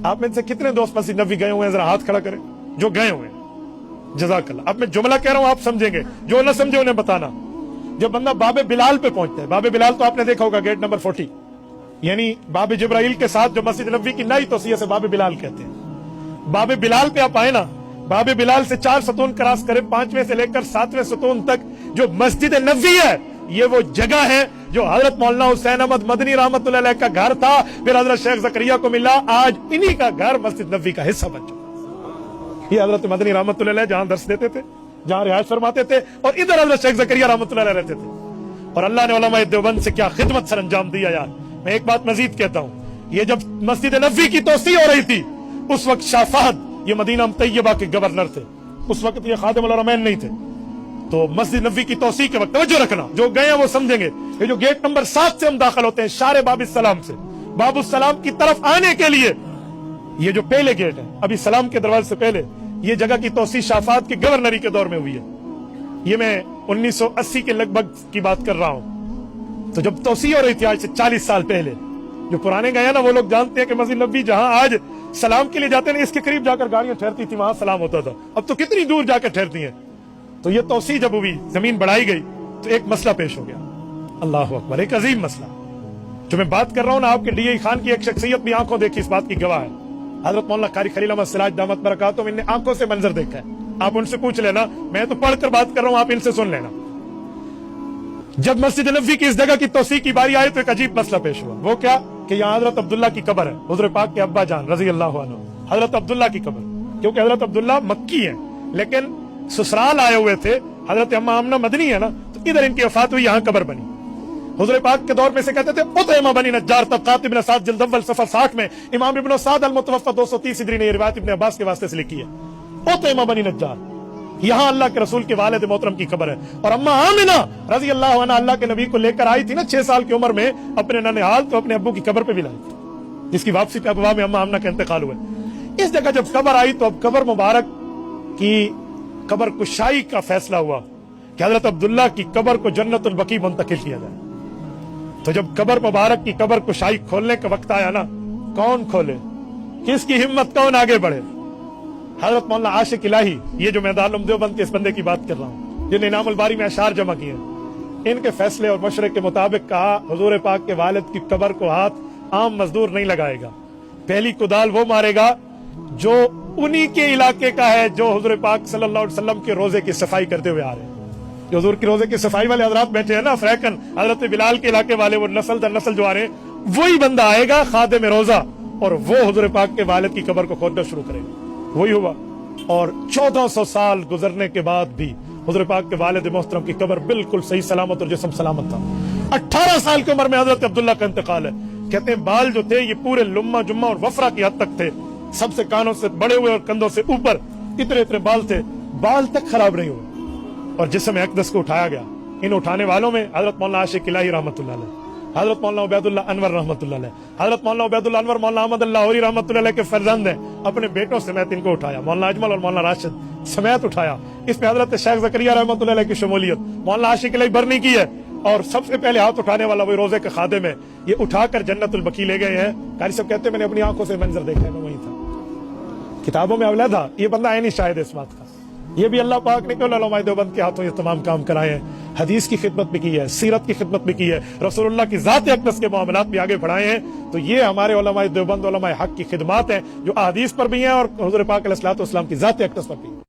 آپ میں سے کتنے دوست مسجد نبوی گئے ہوئے ہیں؟ ذرا ہاتھ کھڑا کریں جو گئے ہوئے ہیں، جزاک اللہ۔ اب میں جملہ کہہ رہا ہوں، آپ سمجھیں گے، جو نہ سمجھے انہیں بتانا۔ جب بندہ باب بلال پہ پہنچتا ہے، باب بلال تو آپ نے دیکھا ہوگا گیٹ نمبر 40، یعنی باب جبرائیل کے ساتھ جو مسجد نبوی کی نئی توسیع سے باب بلال کہتے ہیں۔ باب بلال پہ آپ آئے نا، باب بلال سے 4 ستون کراس کرے، 5ویں سے لے کر 7ویں ستون تک جو مسجد نبوی ہے، یہ وہ جگہ ہے جو حضرت مولانا حسین احمد مدنی رحمۃ اللہ علیہ کا گھر تھا، پھر حضرت شیخ زکریا کو ملا، آج انہی کا گھر مسجد نبوی کا حصہ بن چکا۔ یہ حضرت مدنی رحمۃ اللہ علیہ جہاں درس دیتے تھے، جہاں رہائش فرماتے تھے، اور ادھر حضرت شیخ زکریا رحمۃ اللہ علیہ رہتے تھے۔ اور اللہ نے علماء دیوبند سے کیا خدمت سر انجام دیا یار۔ میں ایک بات مزید کہتا ہوں، یہ جب مسجد نبوی کی توسیع ہو رہی تھی، اس وقت شاہ فہد یہ مدینہ طیبہ کے گورنر تھے، اس وقت یہ خادم الحرمین نہیں تھے۔ تو مسجد نبوی کی توسیع کے وقت توجہ رکھنا، جو گئے ہیں وہ سمجھیں گے، یہ جو گیٹ نمبر 7 سے ہم داخل ہوتے ہیں، شارع باب السلام سے باب السلام کی طرف آنے کے لیے، یہ جو پہلے گیٹ ہے ابھی سلام کے دروازے سے پہلے، یہ جگہ کی توسیع شاہ فہد کے گورنری کے دور میں ہوئی ہے۔ یہ میں 1980 کے لگ بھگ کی بات کر رہا ہوں۔ تو جب توسیع ہو رہی تھی آج سے 40 سال پہلے، جو پرانے گئے ہیں نا وہ لوگ جانتے ہیں کہ مسجد نبوی جہاں آج سلام کے لیے جاتے ہیں، اس کے قریب جا کر گاڑیاں ٹھہرتی تھی، وہاں سلام ہوتا تھا، اب تو کتنی دور جا کر ٹھہرتی ہیں۔ تو یہ توسیع جب ہوئی، زمین بڑھائی گئی، تو ایک مسئلہ پیش ہو گیا، اللہ اکبر، ایک عظیم مسئلہ جو میں بات کر رہا ہوں نا، آپ کے ڈی اے خان کی ایک شخصیت بھی آنکھوں دیکھی اس بات کی گواہ ہے، حضرت مولانا قاری خلیل احمد سراج دامت برکاتہم، ان نے آنکھوں سے منظر دیکھا ہے، آپ ان سے پوچھ لینا، میں تو پڑھ کر بات کر رہا ہوں، آپ ان سے سن لینا۔ جب مسجد نبوی کی اس جگہ کی توسیع کی باری آئی تو ایک عجیب مسئلہ پیش ہوا، وہ کیا کہ یہاں حضرت عبداللہ کی قبر ہے، حضور پاک کے ابا جان رضی اللہ عنہ، حضرت عبداللہ کی قبر، کیونکہ حضرت عبداللہ مکی ہیں لیکن سسرال آئے ہوئے تھے، حضرت اماں آمنہ مدنی ہے نا، تو ادھر ان کی وفات ہوئی، یہاں قبر بنی۔ حضور پاک کے دور میں سے کہتے تھے اطعمہ بنی نجار، طبقات ابن سعد جلد اول صفحہ 60 میں امام ابن سعد المتوفى 230 ہجری نے یہ روایت ابن عباس کے واسطے سے لکھی ہے، اطعمہ بنی نجار، یہاں اللہ کے رسول کے والد محترم کی قبر ہے۔ اور اماں آمنہ رضی اللہ عنہ اللہ کے نبی کو لے کر آئی تھی نا 6 سال کی عمر میں اپنے ننھیال، تو اپنے ابو کی قبر پہ بھی لائی تھی، جس کی واپسی پہ ابوا میں اماں آمنہ کا انتقال ہوا۔ اس جگہ جب قبر آئی تو اب قبر مبارک کی قبر کشائی کا فیصلہ ہوا کہ حضرت عبداللہ کی قبر کو جنت البقیع منتقل کیا جائے۔ تو جب قبر مبارک کی قبر کشائی کھولنے کا وقت آیا نا، کون کھولے، کس کی ہمت، کون آگے بڑھے؟ حضرت مولانا عاشق الہی، یہ جو میں دارالعلوم دیوبند کے اس بندے کی بات کر رہا ہوں، جن نے انعام الباری میں اشعار جمع کیے ہیں، ان کے فیصلے اور مشورے کے مطابق کہا حضور پاک کے والد کی قبر کو ہاتھ عام مزدور نہیں لگائے گا، پہلی کدال وہ مارے گا جو انہی کے علاقے کا ہے، جو حضور پاک صلی اللہ علیہ وسلم کے روزے کی صفائی کرتے ہوئے آ رہے ہیں، جو حضور کے روزے کی صفائی والے حضرات بیٹھے ہیں نا افریقن، حضرت بلال کے علاقے والے، وہ نسل در نسل جو آ رہے ہیں، وہی بندہ آئے گا خادم روزہ، اور وہ حضور پاک کے والد کی قبر کو کھودنا شروع کرے گا۔ وہی ہوا، اور 1400 سال گزرنے کے بعد بھی حضور پاک کے والد محترم کی قبر بالکل صحیح سلامت اور جسم سلامت تھا۔ 18 سال کی عمر میں حضرت عبداللہ کا انتقال ہے۔ کہتے ہیں بال جو تھے یہ پورے لمہ جمہ اور وفرا کی حد تک تھے، سب سے کانوں سے بڑے ہوئے اور کندھوں سے اوپر اتنے اتنے بال تھے، بال تک خراب نہیں ہوئے، اور جسم اقدس کو اٹھایا گیا۔ ان اٹھانے والوں میں حضرت مولانا عاشق الہی رحمۃ اللہ علیہ، حضرت مولانا عبید اللہ انور رحمۃ اللہ علیہ، حضرت مولانا عبید اللہ انور مولانا احمد اللہ لاہوری رحمۃ اللہ علیہ کے فرزند ہیں، اپنے بیٹوں سمیت ان کو اٹھایا، مولانا اجمل اور مولانا راشد سمیت اٹھایا۔ اس میں حضرت شیخ زکریا رحمۃ اللہ علیہ کی شمولیت، مولانا عاشق الہی برنی کی ہے، اور سب سے پہلے ہاتھ اٹھانے والا وہی روزے کا خادم ہے۔ یہ اٹھا کر جنت البقیع لے گئے ہیں۔ قاری صاحب کہتے ہیں میں نے اپنی آنکھوں سے منظر دیکھا ہے، میں وہیں تھا، کتابوں میں اولا تھا، یہ بندہ عینی شاہد ہے اس بات کا۔ یہ بھی اللہ پاک نے کہ علماء دیوبند کے ہاتھوں یہ تمام کام کرائے ہیں، حدیث کی خدمت بھی کی ہے، سیرت کی خدمت بھی کی ہے، رسول اللہ کی ذات اقدس کے معاملات بھی آگے بڑھائے ہیں۔ تو یہ ہمارے علماء دیوبند علماء حق کی خدمات ہیں جو احادیث پر بھی ہیں اور حضور پاک علیہ الصلوۃ والسلام کی ذات اقدس پر بھی ہیں۔